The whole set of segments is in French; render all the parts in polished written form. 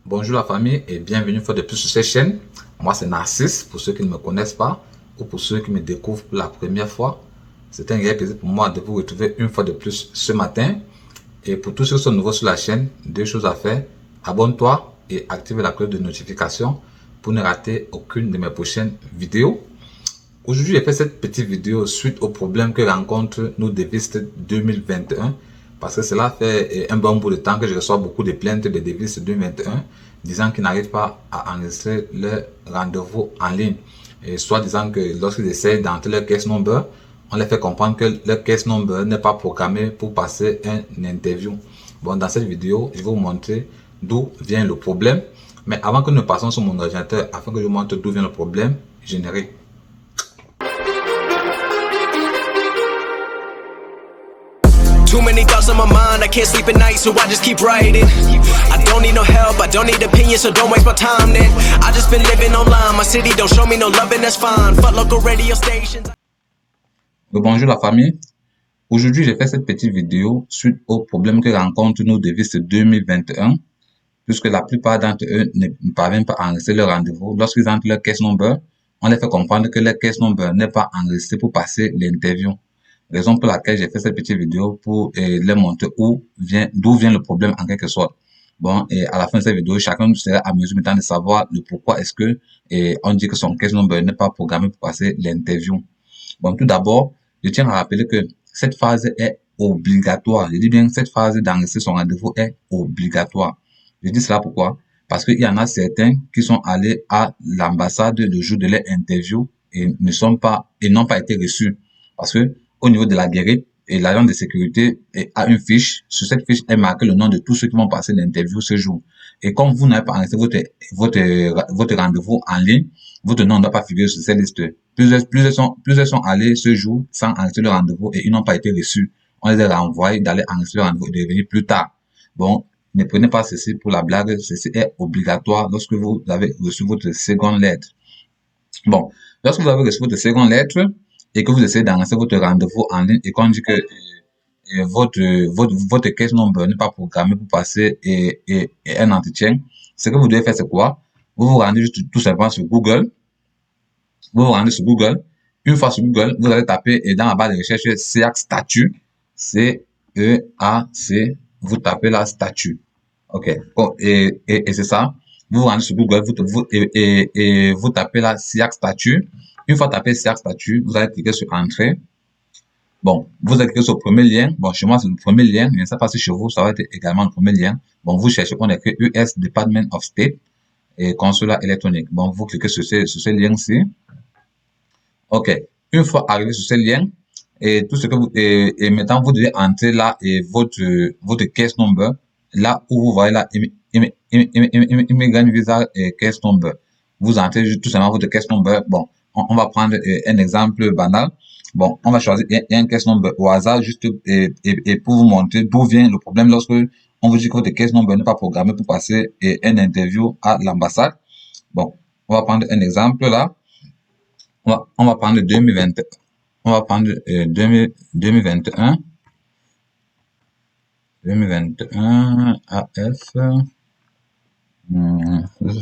Bonjour la famille et bienvenue une fois de plus sur cette chaîne. Moi c'est Narcisse pour ceux qui ne me connaissent pas ou pour ceux qui me découvrent pour la première fois. C'est un réel plaisir pour moi de vous retrouver une fois de plus ce matin. Et pour tous ceux qui sont nouveaux sur la chaîne, deux choses à faire. Abonne-toi et active la cloche de notification pour ne rater aucune de mes prochaines vidéos. Aujourd'hui, j'ai fait cette petite vidéo suite aux problèmes que rencontrent nos devistes 2021 parce que cela fait un bon bout de temps que je reçois beaucoup de plaintes des devistes 2021 disant qu'ils n'arrivent pas à enregistrer leur rendez-vous en ligne. Et soit disant que lorsqu'ils essayent d'entrer leur case number, on les fait comprendre que leur case number n'est pas programmé pour passer une interview. Bon, dans cette vidéo, je vais vous montrer d'où vient le problème. Mais avant que nous passions sur mon ordinateur, afin que je vous montre d'où vient le problème, générique. Too many thoughts on my mind, I can't sleep at night, so I just keep writing. I don't need no help, I don't need opinions, so don't waste my time then. I just been living online, my city don't show me no love and that's fine. Fuck local radio stations. Bonjour la famille. Aujourd'hui, j'ai fait cette petite vidéo suite aux problèmes que rencontrent nos devistes 2021, puisque la plupart d'entre eux ne parviennent pas à enregistrer leur rendez-vous. Lorsqu'ils entrent leur case number, on les fait comprendre que leur case number n'est pas enregistré pour passer l'interview. Raison pour laquelle j'ai fait cette petite vidéo pour les montrer d'où vient le problème en quelque sorte. Bon, et à la fin de cette vidéo, chacun sera à mesure maintenant de savoir le pourquoi est-ce que on dit que son case number n'est pas programmé pour passer l'interview. Bon, tout d'abord, je tiens à rappeler que cette phase est obligatoire. Je dis bien cette phase d'enregistrer son rendez-vous est obligatoire. Je dis cela pourquoi? Parce qu'il y en a certains qui sont allés à l'ambassade le jour de leur interview et n'ont pas été reçus. Parce que au niveau de la guérite, et l'agent de sécurité a une fiche. Sur cette fiche est marqué le nom de tous ceux qui vont passer l'interview ce jour. Et comme vous n'avez pas enregistré votre rendez-vous en ligne, votre nom ne doit pas figurer sur cette liste. Plusieurs sont allés ce jour sans enregistrer le rendez-vous et ils n'ont pas été reçus. On les a renvoyés d'aller enregistrer le rendez-vous et de revenir plus tard. Bon, ne prenez pas ceci pour la blague. Ceci est obligatoire lorsque vous avez reçu votre seconde lettre. Bon, lorsque vous avez reçu votre seconde lettre, et que vous essayez d'enregistrer votre rendez-vous en ligne et qu'on dit que votre case number n'est pas programmé pour passer un entretien, ce que vous devez faire, c'est quoi? Vous vous rendez juste tout simplement sur Google. Vous vous rendez sur Google. Une fois sur Google, vous allez taper dans la barre de recherche SEAC statut. C-E-A-C. Vous tapez la statut. OK. Et c'est ça. Vous vous rendez sur Google, vous tapez la SEAC statut. Une fois tapé SEAC statut, vous allez cliquer sur Entrée. Bon, vous allez cliquer sur le premier lien. Bon, chez moi, c'est le premier lien. Je ne sais pas si chez vous, ça va être également le premier lien. Bon, vous cherchez, on écrit US Department of State et consulat électronique. Bon, vous cliquez sur ce lien-ci. OK. Une fois arrivé sur ce lien, et tout ce que vous, et maintenant, vous devez entrer là, et votre case number, là où vous voyez là, Immigrant Visa case number. Vous entrez tout simplement votre case number. Bon, on va prendre un exemple banal. Bon, on va choisir un case number au hasard juste et pour vous montrer d'où vient le problème lorsque on vous dit que votre case number n'est pas programmé pour passer une interview à l'ambassade. Bon, on va prendre un exemple là. On va prendre 2020. On va prendre 2021. 2021 AF.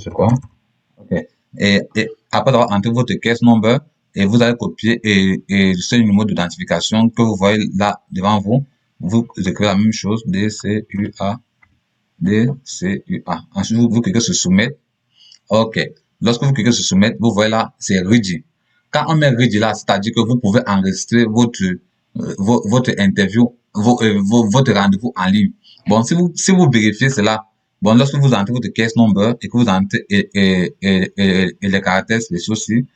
C'est quoi? OK. Et après avoir entré votre case number, et vous allez copier et ce numéro d'identification que vous voyez là devant vous, vous écrivez la même chose, DCUA. Ensuite, vous cliquez sur soumettre. OK. Lorsque vous cliquez sur soumettre, vous voyez là, c'est ready. Quand on met ready là, c'est-à-dire que vous pouvez enregistrer votre interview, votre rendez-vous en ligne. Bon, si vous vérifiez cela, bon, lorsque vous entrez votre case number et que vous entrez et les caractères spéciaux aussi,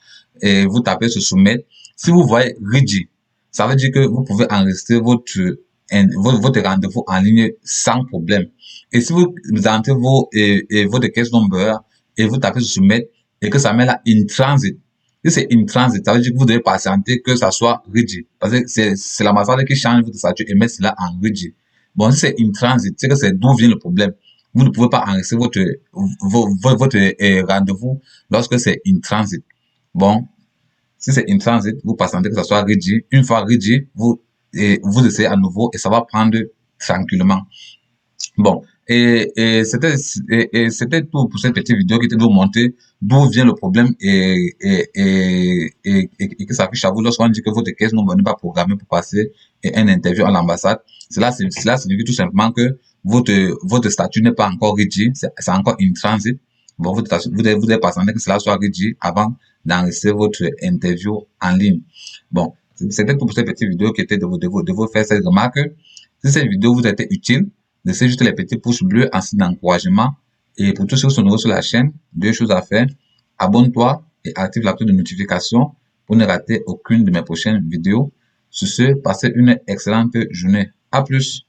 et vous tapez sur soumettre, si vous voyez ready, ça veut dire que vous pouvez enregistrer votre rendez-vous en ligne sans problème. Et si vous entrez votre case number et vous tapez sur soumettre et que ça met là in transit, si c'est in transit, ça veut dire que vous devez patienter que ça soit ready. Parce que c'est l'ambassade qui change votre statut et met cela en ready. Bon, si c'est in transit, c'est que c'est d'où vient le problème. Vous ne pouvez pas enregistrer votre rendez-vous lorsque c'est in transit. Bon, si c'est in transit, vous patientez que ça soit ready. Une fois ready, vous essayez à nouveau et ça va prendre tranquillement. Bon, C'était tout pour cette petite vidéo qui était de vous montrer d'où vient le problème et que ça affiche à vous lorsqu'on dit que votre caisse n'est pas programmée pour passer une interview à l'ambassade. Cela signifie tout simplement que votre statut n'est pas encore rédigé, c'est encore in transit. Bon, vous devez patienter que cela soit rédigé avant d'enregistrer votre interview en ligne. Bon, c'était tout pour cette petite vidéo qui était de vous faire cette remarque. Si cette vidéo vous a été utile, laissez juste les petits pouces bleus en signe d'encouragement. Et pour tous ceux qui sont nouveaux sur la chaîne, deux choses à faire. Abonne-toi et active la cloche de notification pour ne rater aucune de mes prochaines vidéos. Sur ce, passez une excellente journée. À plus!